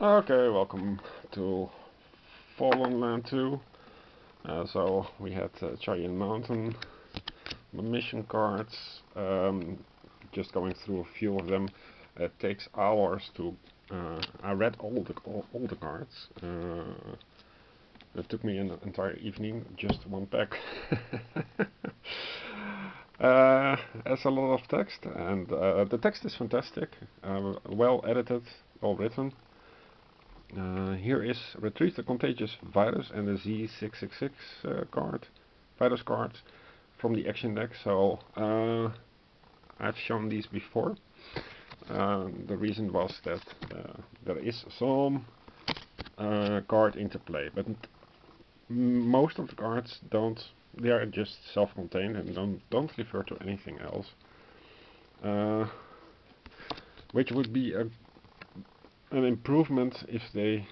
Okay, welcome to Fallen Land 2. So we had Giant Mountain, the mission cards, just going through a few of them. It takes hours to, I read all the cards. It took me an entire evening, just one pack. Has a lot of text, and the text is fantastic, well edited, well written. Here is retrieve the contagious virus and the Z666 virus cards from the action deck. So I've shown these before. The reason was that there is some card interplay, but most of the cards don't. They are just self-contained and don't refer to anything else, which would be an improvement if they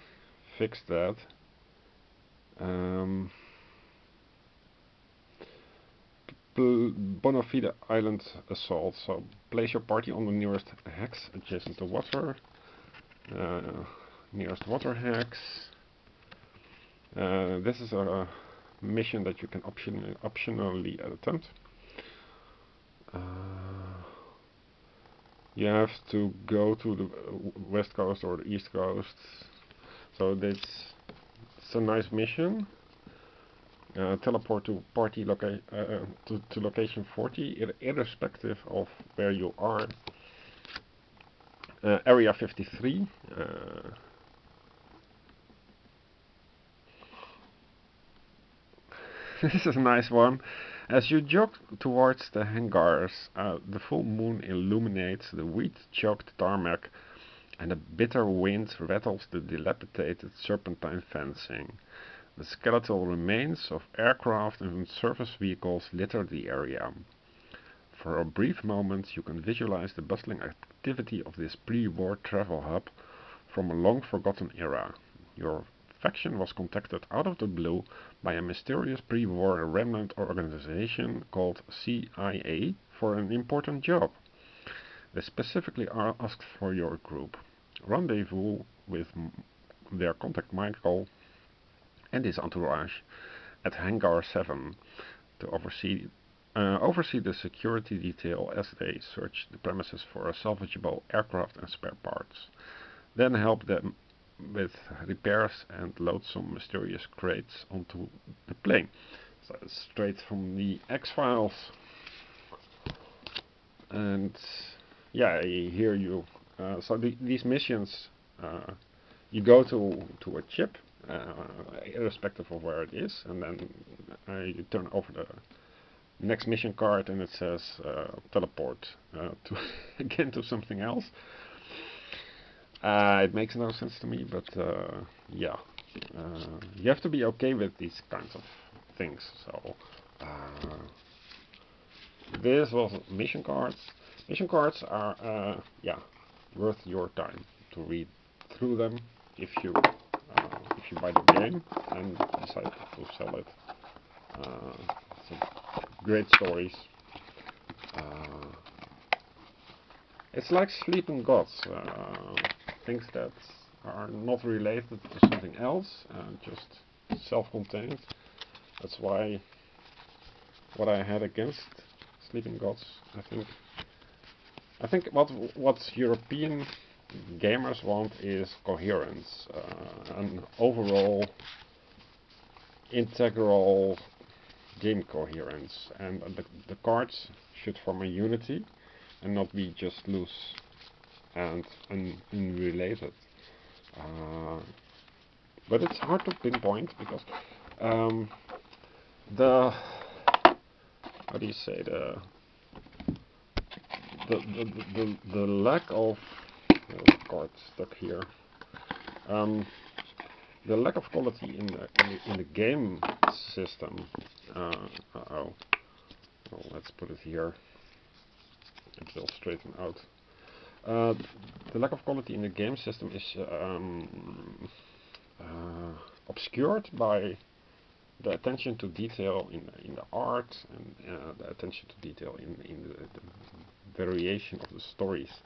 fix that. Bonafide Island Assault. So place your party on the nearest hex adjacent to water. Nearest water hex. This is a mission that you can optionally attempt. You have to go to the west coast or the east coast. So it's a nice mission. Teleport to party to location 40, irrespective of where you are. Area 53. This is a nice one. As you jog towards the hangars, the full moon illuminates the weed-choked tarmac, and a bitter wind rattles the dilapidated serpentine fencing. The skeletal remains of aircraft and surface vehicles litter the area. For a brief moment you can visualize the bustling activity of this pre-war travel hub from a long-forgotten era. Your faction was contacted out of the blue by a mysterious pre-war remnant organization called CIA for an important job. They specifically asked for your group. Rendezvous with their contact Michael and his entourage at Hangar 7 to oversee the security detail as they search the premises for salvageable aircraft and spare parts. Then help them with repairs and load some mysterious crates onto the plane. So it's straight from the X-Files. And yeah, here you. So these missions, you go to a chip, irrespective of where it is, and then you turn over the next mission card, and it says teleport to again to something else. It makes no sense to me, but yeah, you have to be okay with these kinds of things. So this was mission cards. Mission cards are yeah, worth your time to read through them if you buy the game and decide to sell it. Some great stories. It's like Sleeping Gods, things that are not related to something else, just self-contained. That's why what I had against Sleeping Gods, I think what European gamers want is coherence, an overall integral game coherence, and the cards should form a unity and not be just loose and unrelated. But it's hard to pinpoint because the how do you say the lack of card stuck here. The lack of quality in the game system. Oh, well, let's put it here. It will straighten out. The lack of quality in the game system is obscured by the attention to detail in the art and the attention to detail in the variation of the stories.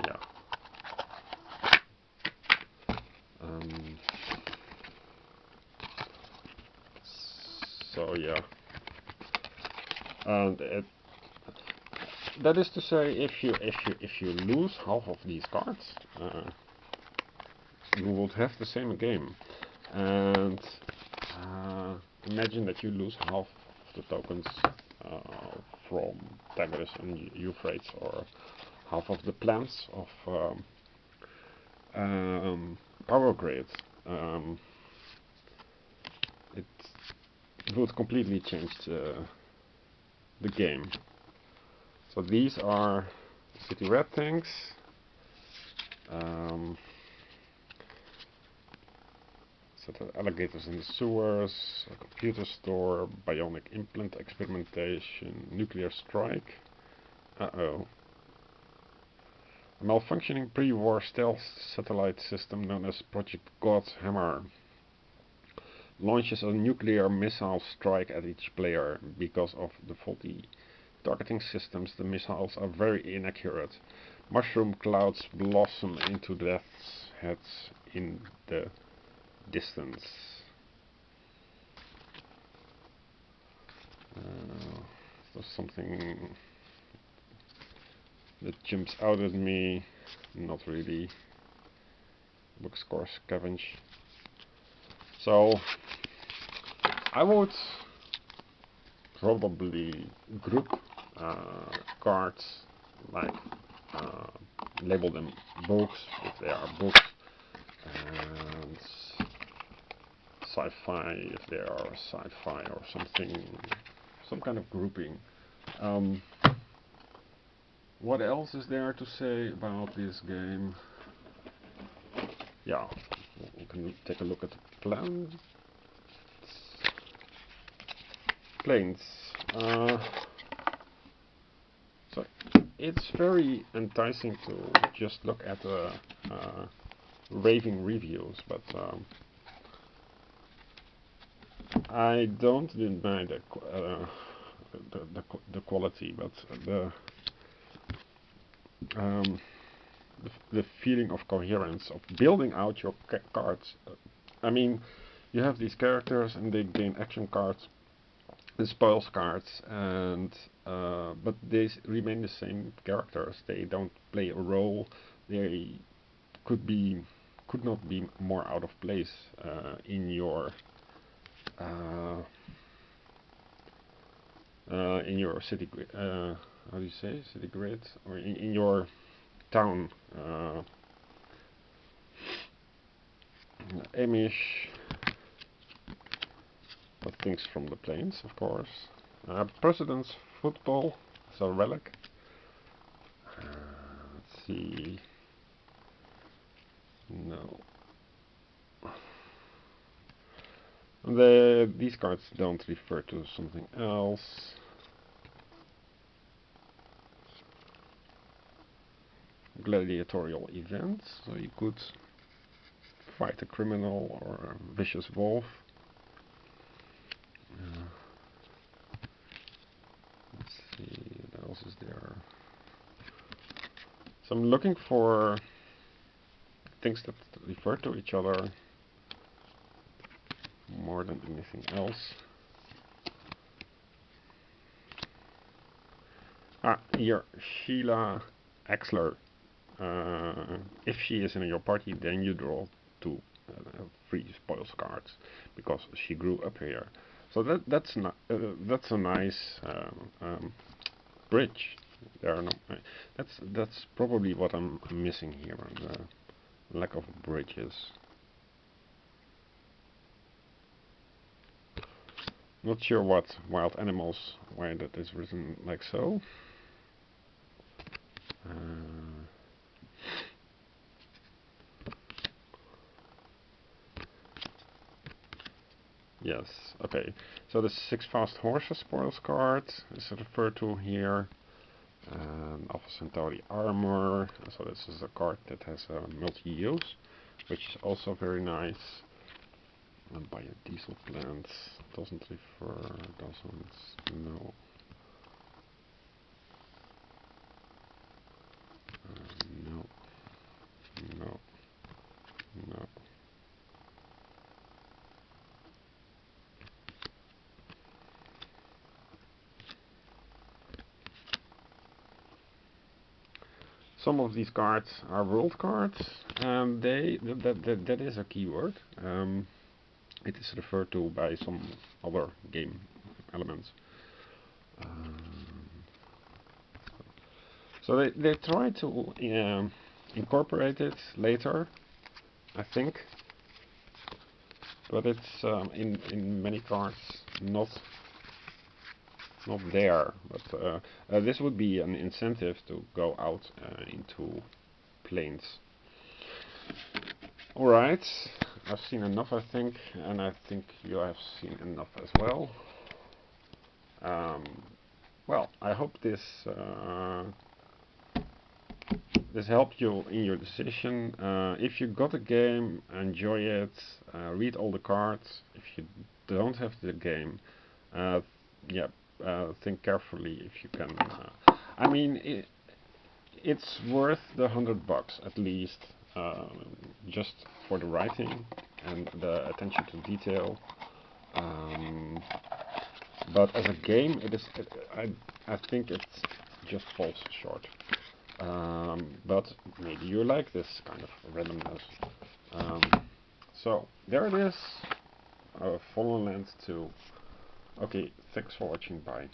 Yeah. yeah. And that is to say, if you lose half of these cards, you would have the same game. And imagine that you lose half of the tokens from Tigris and Euphrates, or half of the plants of Power Grid. It would completely change the game. So these are city red things. Set of alligators in the sewers, a computer store, bionic implant experimentation, nuclear strike. Uh-oh. A malfunctioning pre-war stealth satellite system known as Project God's Hammer launches a nuclear missile strike at each player. Because of the faulty targeting systems, the missiles are very inaccurate. Mushroom clouds blossom into death's heads in the distance. There's something that jumps out at me. Not really. Bookstore scavenge. So I would probably group cards, like label them books if they are books, and sci-fi if they are sci-fi, or something, some kind of grouping. What else is there to say about this game? Yeah, we can take a look at the planes. So it's very enticing to just look at the raving reviews, but I don't deny the quality, but the feeling of coherence of building out your cards. I mean, you have these characters and they gain action cards, the spoils cards, and but they remain the same characters. They don't play a role. They could not be more out of place in your city grid. How do you say city grid, or in your town? Amish, but things from the plains, of course. President's football, so relic. Let's see. No. These cards don't refer to something else. Gladiatorial events, so you could fight a criminal or a vicious wolf. Let's see, what else is there? So I'm looking for things that refer to each other more than anything else. Here, Sheila Axler. If she is in your party, then you draw 2 free spoils cards because she grew up here. So that's a nice bridge. There are no. That's probably what I'm missing here, the lack of bridges. Not sure what wild animals, why that is written like so. Yes, okay. So the 6 fast horses spoils card is referred to here. Alpha Centauri armor. So this is a card that has a multi-use, which is also very nice. And biodiesel plants doesn't refer, no. No, no, no. Some of these cards are world cards, and that is a keyword. It is referred to by some other game elements. So they try to incorporate it later, I think, but it's in many cards not there. But this would be an incentive to go out into planes. Alright, I've seen enough, I think, and I think you have seen enough as well. Well, I hope this helped you in your decision. If you got a game, enjoy it, read all the cards. If you don't have the game, yeah, think carefully if you can. I mean, it's worth the $100 at least, just for the writing and the attention to detail. But as a game, I think it just falls short. But maybe you like this kind of randomness. So there it is. Fallen Land 2. Okay, thanks for watching. Bye.